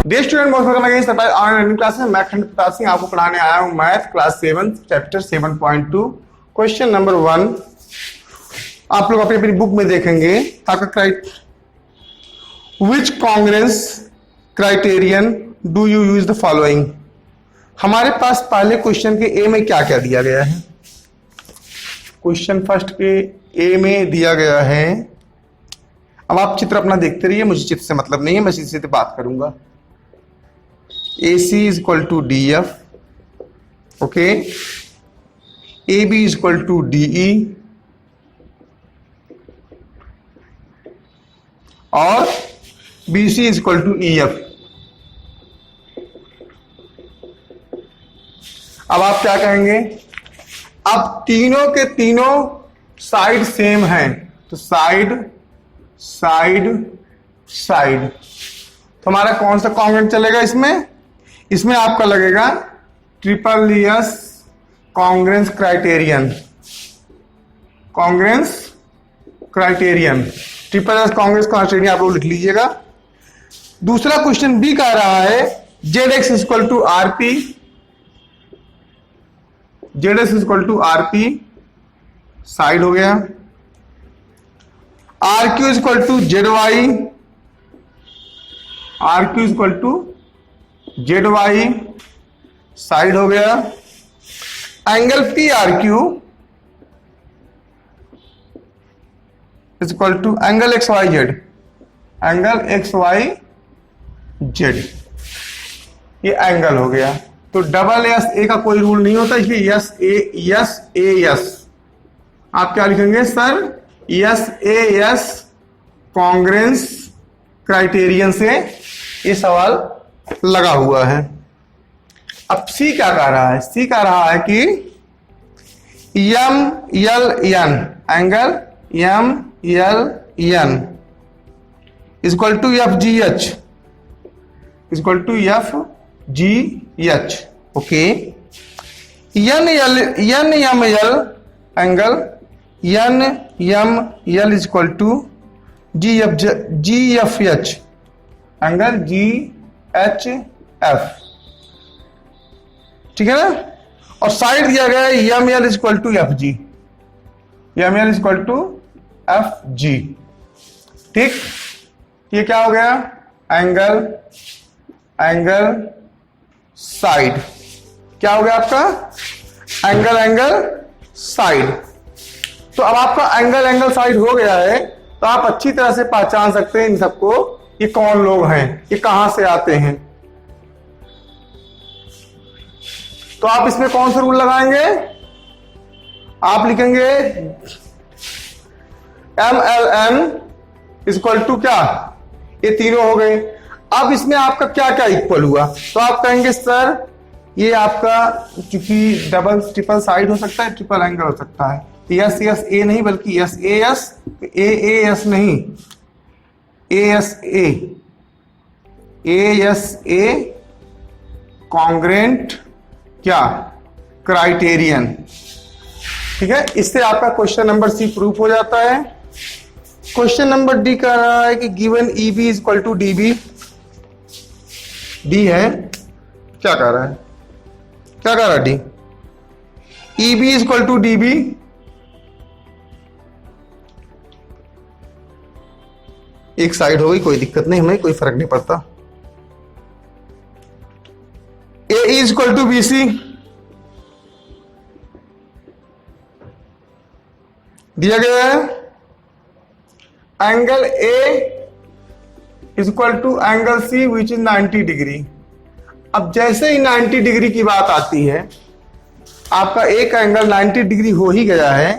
Day student बहुत करना है सरप्राइज ऑनलाइन क्लास में। मैं खंड प्रताप सिंह आपको पढ़ाने आया हूं math class 7 chapter 7.2 question number 1। आप लोग अपनी अपनी बुक में देखेंगे आपका which congruence criterion do you use the following. हमारे पास पहले क्वेश्चन के ए में क्या क्या दिया गया है। क्वेश्चन फर्स्ट के ए में दिया गया है, अब आप चित्र अपना देखते रहिए, मुझे चित्र से मतलब नहीं है, मैं सीधे बात करूंगा। AC is equal to DF, okay, AB is equal to DE और BC is equal to EF। अब आप क्या कहेंगे, अब तीनों के तीनों साइड सेम हैं तो साइड साइड साइड, तो हमारा कौन सा कॉन्ग्रेंट चलेगा इसमें, इसमें आपका लगेगा triple S congruence criterion. Congruence criterion, triple S congruence criterion आप लोग लिख लीजिएगा। दूसरा क्वेश्चन बी कह रहा है Z X equal to RP, Z X equal to RP side हो गया। R Q equal to Z Y, R Q equal to Z Y side हो गया। Angle P R Q is equal to angle X Y Z, angle X Y Z, ये angle हो गया। तो double S A का कोई rule नहीं होता, इसलिए यस ए यस आप क्या लिखेंगे सर, यस ए यस कॉन्ग्रेंस क्राइटेरियन से ये सवाल लगा हुआ है। अब सी क्या कह रहा है, सी कह रहा है कि M L N, angle M L N equal to F G H, equal to F G H, okay. N M L angle N M L equal to G F H, angle G H F, ठीक है ना। और side दिया गया है M L equal to F G, M L equal to F G, ठीक। ये क्या हो गया, एंगल एंगल साइड, क्या हो गया आपका एंगल एंगल साइड। तो अब आपका एंगल एंगल साइड हो गया है, तो आप अच्छी तरह से पहचान सकते हैं इन सबको, ये कौन लोग हैं, ये कहां से आते हैं। तो आप इसमें कौन सा रूल लगाएंगे, आप लिखेंगे M L N equal to क्या, ये तीनों हो गए। अब इसमें आपका क्या क्या इक्वल हुआ, तो आप कहेंगे सर ये आपका चूंकि डबल ट्रिपल साइड हो सकता है, ट्रिपल एंगल हो सकता है, यस यस ए नहीं बल्कि यस ए यस, ए यस नहीं, ए यस ए कॉन्ग्रेंट क्या क्राइटेरियन, ठीक है। इससे आपका क्वेश्चन नंबर सी प्रूफ हो जाता है। क्वेश्चन नंबर डी कह रहा है कि given E B is equal to D B, D है, क्या कह रहा है, क्या कह रहा है D, E B is equal to D B, एक साइड हो गई, कोई दिक्कत नहीं, हमें कोई फर्क नहीं पड़ता। A is equal to B C दिया गया है, angle A is equal to angle C which is 90 degree. अब जैसे ही 90 डिग्री की बात आती है, आपका एक एंगल 90 डिग्री हो ही गया है।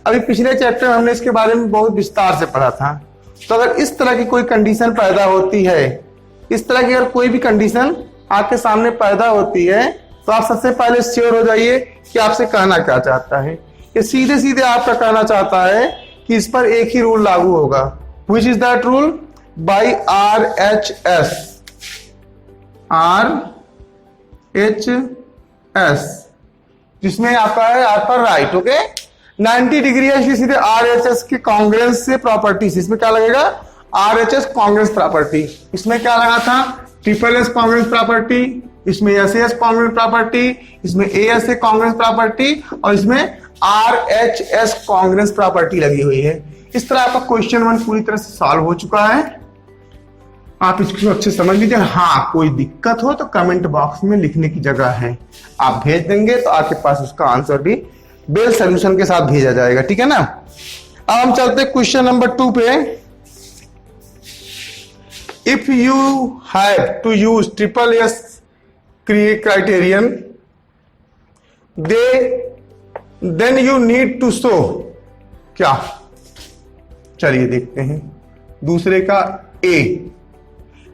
अभी पिछले चैप्टर में हमने इसके बारे में बहुत विस्तार से पढ़ा था। तो अगर इस तरह की कोई कंडीशन पैदा होती है, इस तरह की अगर कोई भी कंडीशन आपके सामने पैदा होती है, तो आप सबसे पहले श्योर हो जाइए कि आपसे कहना क्या चाहता है। ये सीधे सीधे आपका कहना चाहता है कि इस पर एक ही रूल लागू होगा, which is that rule, by R H S, R H S, जिसमें आपका है आर पर राइट, ओके। 90 डिग्री है, इसलिए सीधे आर एच एस के कांग्रेंस से प्रॉपर्टीज, इसमें क्या लगेगा, R H S Congress property. इसमें क्या लगा था, ट्रिपल एस कांग्रेस प्रॉपर्टी, इसमें एस एस कांग्रेस प्रॉपर्टी, इसमें ए एस ए कांग्रेस प्रॉपर्टी और इसमें R H S Congress property लगी हुई है। इस तरह आपका क्वेश्चन 1 पूरी तरह से सॉल्व हो चुका है। आप इसको अच्छे समझ लीजिए। हाँ, कोई दिक्कत हो तो कमेंट बॉक्स में लिखने की जगह है, आप भेज देंगे तो आपके पास उसका आंसर भी बेल सोल्यूशन के साथ भेजा जाएगा। ठीक है ना। अब हम चलते क्वेश्चन नंबर 2 पे। If you have to use triple S criterion then you need to show क्या। चलिए देखते हैं दूसरे का ए।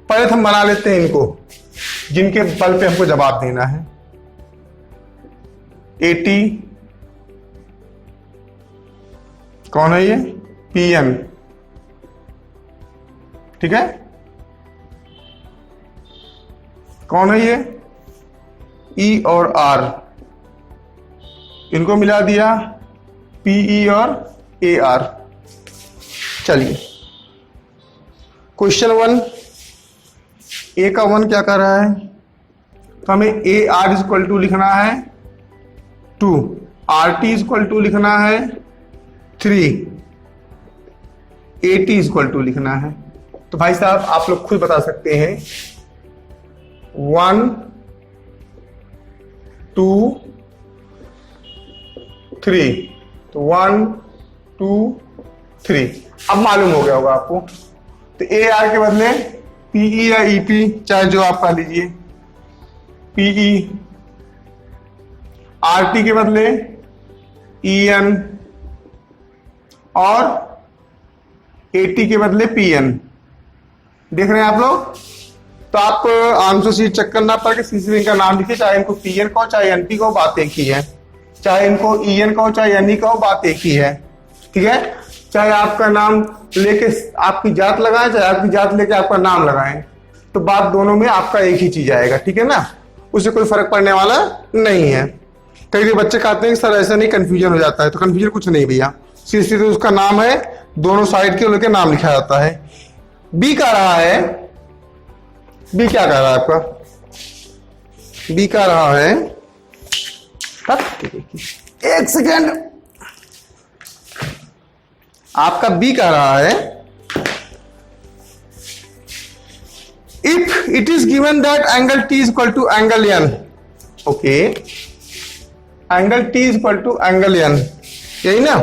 पहले हम बना लेते हैं इनको जिनके बल पे हमको जवाब देना है। 80 कौन है ये, पीएन। ठीक है, कौन है ये, ई और आर, इनको मिला दिया पीई और ए आर। चलिए क्वेश्चन 1, ए का 1 क्या कर रहा है, तो हमें ए आर इक्वल टू लिखना है 2, आर टी इक्वल टू लिखना है 3, ए टी इक्वल टू लिखना है। तो भाई साहब आप लोग खुद बता सकते हैं 1 2 3, तो 1 2 3 अब मालूम हो गया होगा आपको। तो ए आर के बदले पीई या ईपी, चाहे जो आप कह लीजिए, पीई, आरटी के बदले ईएन और एटी के बदले पीएन। देख रहे हैं आप लोग। तो आप आंसर शीट चेक करना पड़ के सीसी का नाम लिखिए, चाहे इनको पीएन कहो चाहे एनपी कहो, बात एक ही है। चाहे इनको ईएन कहो चाहे एनई कहो, बात एक ही है। ठीक है, चाहे आपका नाम लेके आपकी जात लगाएं चाहे आपकी जात लेके आपका नाम लगाएं, तो बात दोनों में आपका एक ही चीज आएगा। ठीक है ना, उससे कोई फर्क पड़ने वाला नहीं है। कई बच्चे कहते हैं कि सर ऐसा नहीं, कंफ्यूजन हो जाता है। तो कंफ्यूजन कुछ नहीं भैया, सीधे तो उसका नाम है, दोनों साइड के लेके नाम लिखा जाता है। बी का रहा है, बी क्या कह रहा है आपका, बी का रहा है, एक सेकेंड, आपका बी का रहा है if it is given that angle T is equal to angle N. Okay, angle T is equal to angle N, यही ना।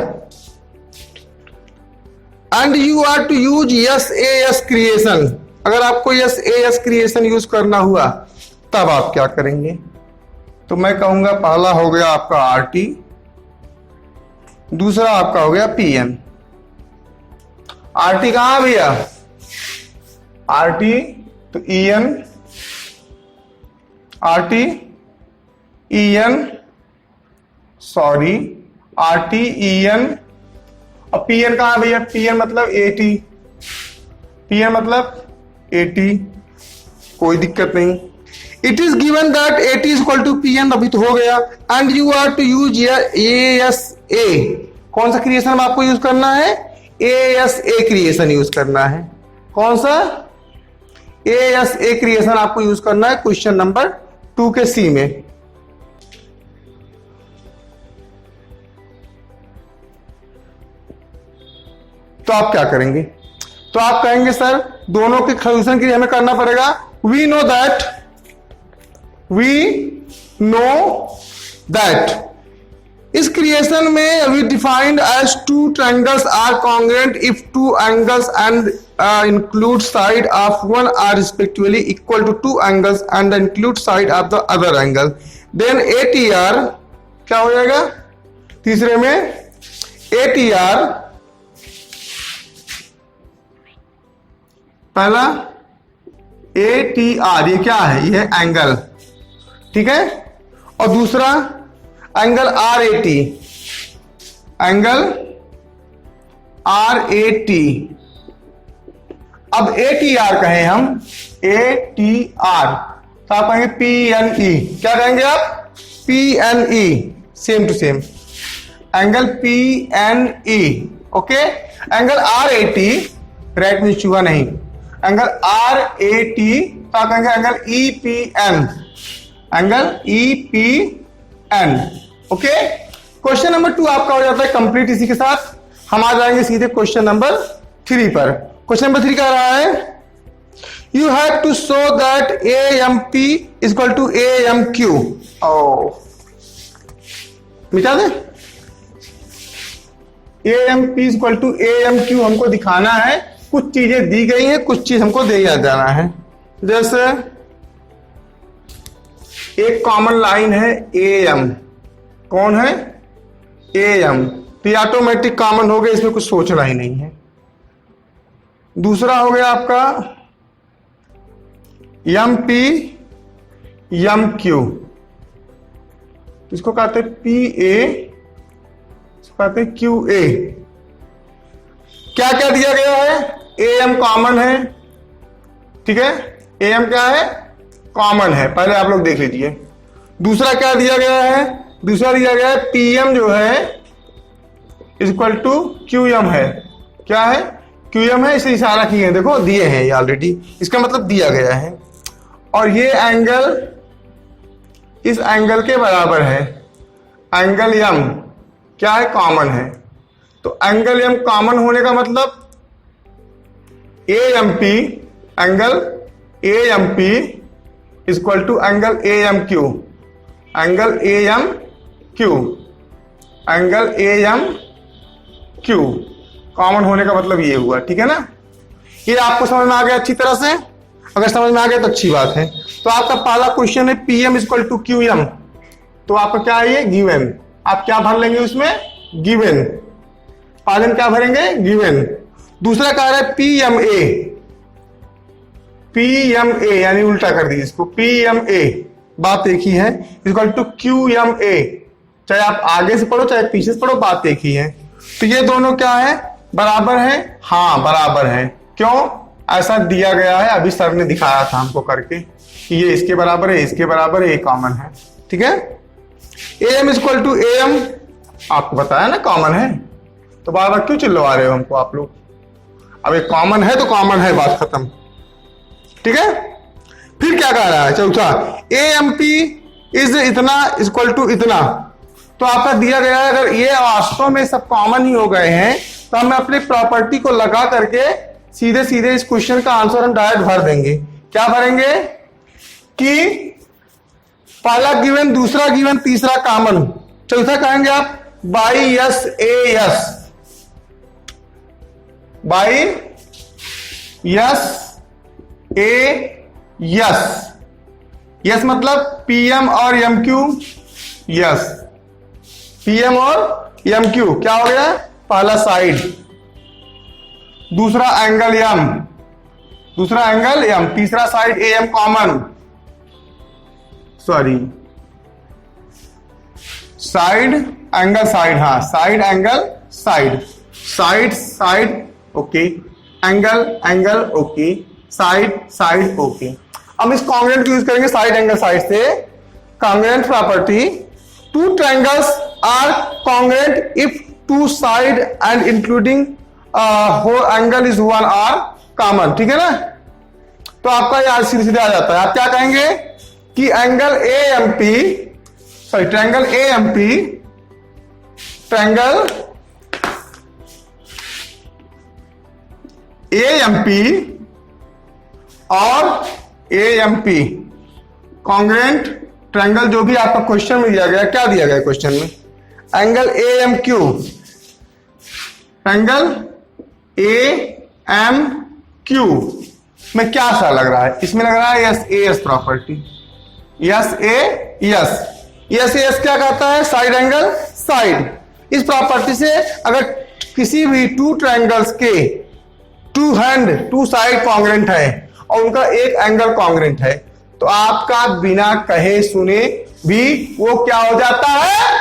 And you are to use S A S creation. अगर आपको S A S creation use करना हुआ तब आप क्या करेंगे, तो मैं कहूंगा पहला हो गया आपका आर टी, दूसरा आपका हो गया पी एन। आर टी कहां भैया, आर टी तो E N, R T E N, sorry R T E N, और पी एन कहां भैया, पी एन मतलब ए टी, पी एन मतलब ए टी, कोई दिक्कत नहीं। It is given that A T is equal to P N, अभी तो हो गया। And you are to use A S A, कौन सा क्रिएशन आपको यूज करना है, A S A creation use करना है। कौन सा, ए एस ए क्रिएशन आपको यूज करना है क्वेश्चन नंबर 2 के सी में। तो आप क्या करेंगे, तो आप कहेंगे सर दोनों के सोल्यूशन के लिए हमें करना पड़ेगा, वी नो दैट इस क्रिएशन में we defined as two triangles are congruent if two angles and include side of one are respectively equal to two angles and include side of the other angle, then ATR क्या हो जाएगा, तीसरे में ATR, पहला A T R, ये क्या है, ये है एंगल, ठीक है, और दूसरा angle R A T, angle R A T. अब ए टी आर कहें हम, ए टी आर, तो आप कहेंगे पी एन ई, क्या कहेंगे आप, P N E, same to same, angle P N E, okay. Angle R A T, right में चूहा नहीं, एंगल आर ए टी तो आप कहेंगे angle EPN, angle EPN। Okay, question number 2 आपका हो जाता है कंप्लीट। इसी के साथ हम आ जाएंगे सीधे क्वेश्चन नंबर 3 पर। क्वेश्चन नंबर 3 कह रहा है you have to show that AMP equal to AMQ। मिटा दे, AMP इक्वल टू AMQ हमको दिखाना है। कुछ चीजें दी गई हैं, कुछ चीज हमको दे जाना है। जैसे एक कॉमन लाइन है AM, कौन है AM, तो ये ऑटोमेटिक कॉमन हो गया, इसमें कुछ सोचना ही नहीं है। दूसरा हो गया आपका MP MQ, इसको कहते हैं PA, इसको कहते हैं QA। क्या क्या दिया गया है, AM कॉमन है, ठीक है, AM क्या है, कॉमन है, पहले आप लोग देख लीजिए। दूसरा क्या दिया गया है, दूसरा दिया गया है PM जो है इक्वल टू QM है। क्या है, QM है, इसे इशारा किए हैं, देखो दिए हैं ये ऑलरेडी, इसका मतलब दिया गया है। और ये एंगल इस एंगल के बराबर है, एंगल M क्या है, कॉमन है। तो एंगल M कॉमन होने का मतलब AMP, angle AMP equal to angle AMQ, angle AMQ, angle AMQ common होने का मतलब ये हुआ, ठीक है ना। ये आपको समझ में आ गया अच्छी तरह से, अगर समझ में आ गया तो अच्छी बात है। तो आपका पहला क्वेश्चन है PM इक्वल टू QM, तो आपका क्या है ये गिवन, आप क्या भर लेंगे उसमें, गिवन, पालन क्या भरेंगे, गिवन। दूसरा कह रहा है PMA यानी उल्टा कर दीजिए इसको, PMA बात एक ही है, इक्वल टू QMA, चाहे आप आगे से पढ़ो चाहे पीछे से पढ़ो, बात एक ही है। तो ये दोनों क्या है, बराबर है, हाँ बराबर है। क्यों, ऐसा दिया गया है, अभी सर ने दिखाया था हमको करके कि ये इसके बराबर है, इसके बराबर है, ये कॉमन है, ठीक है। AM इक्वल टू AM आपको बताया ना कॉमन है, तो बार बार क्यों चिल्लवा रहे हो हमको आप लोग, अब एक कॉमन है तो कॉमन है, बात खत्म, ठीक है। फिर क्या कह रहा है चौथा, AMP इज इतना इक्वल टू इतना, तो आपका दिया गया है, अगर ये वास्तव में सब कॉमन ही हो गए हैं तो हम अपनी प्रॉपर्टी को लगा करके सीधे सीधे इस क्वेश्चन का आंसर हम डायरेक्ट भर देंगे। क्या भरेंगे कि पहला गिवन, दूसरा गिवन, तीसरा कॉमन, चौथा कहेंगे आप by SAS, by SAS, yes मतलब PM और MQ, यस PM और MQ क्या हो गया, पहला साइड, दूसरा एंगल M, दूसरा एंगल M, तीसरा side AM common, sorry side angle side, हाँ side angle side, side side okay, angle angle okay, side side okay. हम इस कॉन्ग्रुएंट यूज करेंगे साइड एंगल साइड से। Congruent property, two triangles are congruent if two side and including whole angle is one are common, ठीक है ना। तो आपका ये सीधे सीधे आ जाता है, आप क्या कहेंगे कि angle AMP, sorry triangle AMP, triangle AMP और AMP कॉन्ग्रुएंट ट्रायंगल, जो भी आपका क्वेश्चन में दिया गया, क्या दिया गया क्वेश्चन में, एंगल AMQ, एंगल AMQ में क्या सा लग रहा है, इसमें लग रहा है SAS प्रॉपर्टी, SAS क्या कहता है, साइड एंगल साइड। इस प्रॉपर्टी से अगर किसी भी टू ट्रायंगल्स के टू साइड कॉन्ग्रुएंट है और उनका एक एंगल कॉन्ग्रुएंट है, तो आपका बिना कहे सुने भी वो क्या हो जाता है,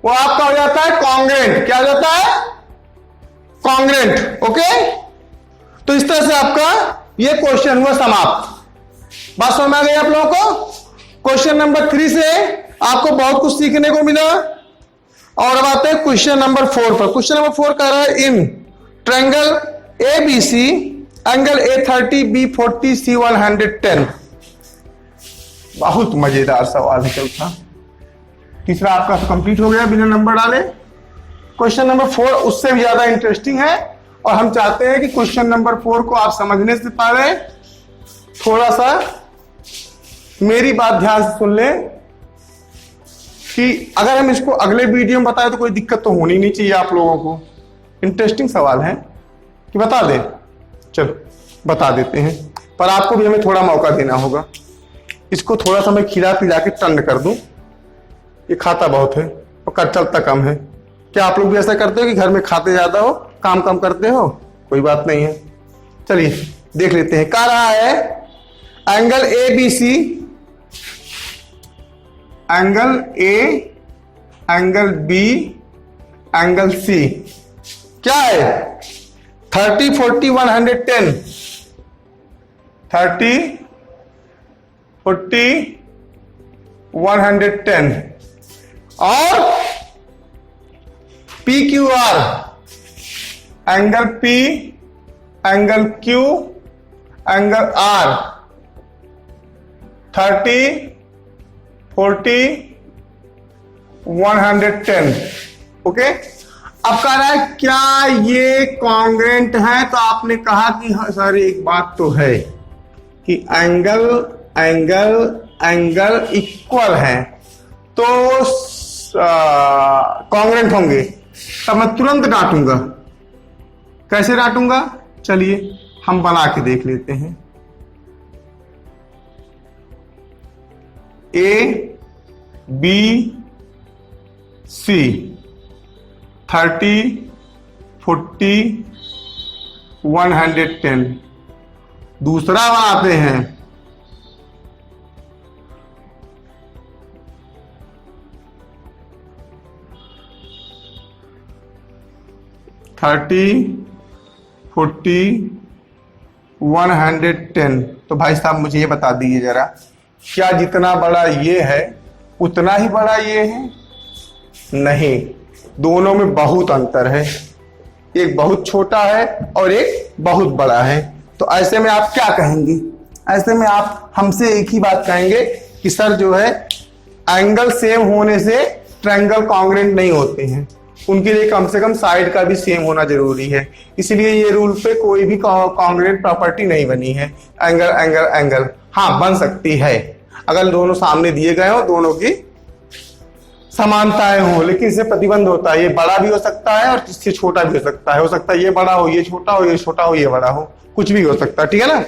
वो आपका हो जाता है कॉन्ग्रुएंट। क्या हो जाता है, कॉन्ग्रुएंट। ओके, तो इस तरह से आपका ये क्वेश्चन हुआ समाप्त। बात समझ में आ गई आप लोगों को। क्वेश्चन नंबर 3 से आपको बहुत कुछ सीखने को मिला। और अब आते हैं क्वेश्चन नंबर 4 पर। क्वेश्चन नंबर 4 कह रहा है in triangle ABC angle A30 B40 C110। बहुत मजेदार सवाल है चौथा। तीसरा आपका तो कंप्लीट हो गया बिना नंबर डाले। क्वेश्चन नंबर 4 उससे भी ज्यादा इंटरेस्टिंग है और हम चाहते हैं कि क्वेश्चन नंबर 4 को आप समझने से पहले थोड़ा सा मेरी बात ध्यान से सुन लें कि अगर हम इसको अगले वीडियो में बताएं तो कोई दिक्कत तो होनी नहीं चाहिए आप लोगों को। इंटरेस्टिंग सवाल है कि बता दें, चलो बता देते हैं, पर आपको भी हमें थोड़ा मौका देना होगा। इसको थोड़ा सा मैं खिला पिला के टंड कर दूं। ये खाता बहुत है और कर चलता कम है। क्या आप लोग भी ऐसा करते हो कि घर में खाते ज्यादा हो, काम कम करते हो? कोई बात नहीं है, चलिए देख लेते हैं। कह रहा है angle ABC, angle A, angle B, angle C क्या है? 30, 40, 110। 30, 40, 110 और PQR, angle P, angle Q, angle R, 30, 40, 110। Okay, अब कह रहा है क्या ये कॉन्ग्रेंट है? तो आपने कहा कि हाँ सर एक बात तो है कि एंगल एंगल एंगल इक्वल है तो कॉन्ग्रेंट होंगे। तब मैं तुरंत डांटूंगा। कैसे डांटूंगा? चलिए हम बना के देख लेते हैं। A B C 30, 40, 110। दूसरा बनाते हैं। थर्टी, 40, 110। तो भाई साहब मुझे ये बता दीजिए जरा, क्या जितना बड़ा ये है उतना ही बड़ा ये है? नहीं, दोनों में बहुत अंतर है। एक बहुत छोटा है और एक बहुत बड़ा है। तो ऐसे में आप क्या कहेंगे? ऐसे में आप हमसे एक ही बात कहेंगे कि सर जो है एंगल सेम होने से ट्रायंगल कॉन्ग्रेंट नहीं होते हैं, उनके लिए कम से कम साइड का भी सेम होना जरूरी है। इसलिए ये रूल पे कोई भी कॉन्ग्रेंट प्रॉपर्टी नहीं बनी है। एंगल एंगल एंगल हाँ बन सकती है अगर दोनों सामने दिए गए हो, दोनों की समानताएं हो, लेकिन इससे प्रतिबंध होता है। ये बड़ा भी हो सकता है और इससे छोटा भी हो सकता है। हो सकता है ये बड़ा हो, ये छोटा हो, ये छोटा हो, ये बड़ा हो, कुछ भी हो सकता है। ठीक है ना?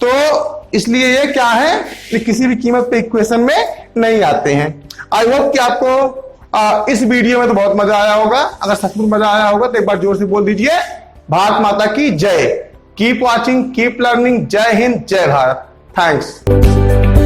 तो इसलिए ये क्या है, ये किसी भी कीमत पे इक्वेशन में नहीं आते हैं। आई होप कि आपको इस वीडियो में तो बहुत मजा आया होगा। अगर सचमुच मजा आया होगा तो एक बार जोर से बोल दीजिए भारत माता की जय। Keep watching, keep learning. जय हिंद, जय भारत। थैंक्स।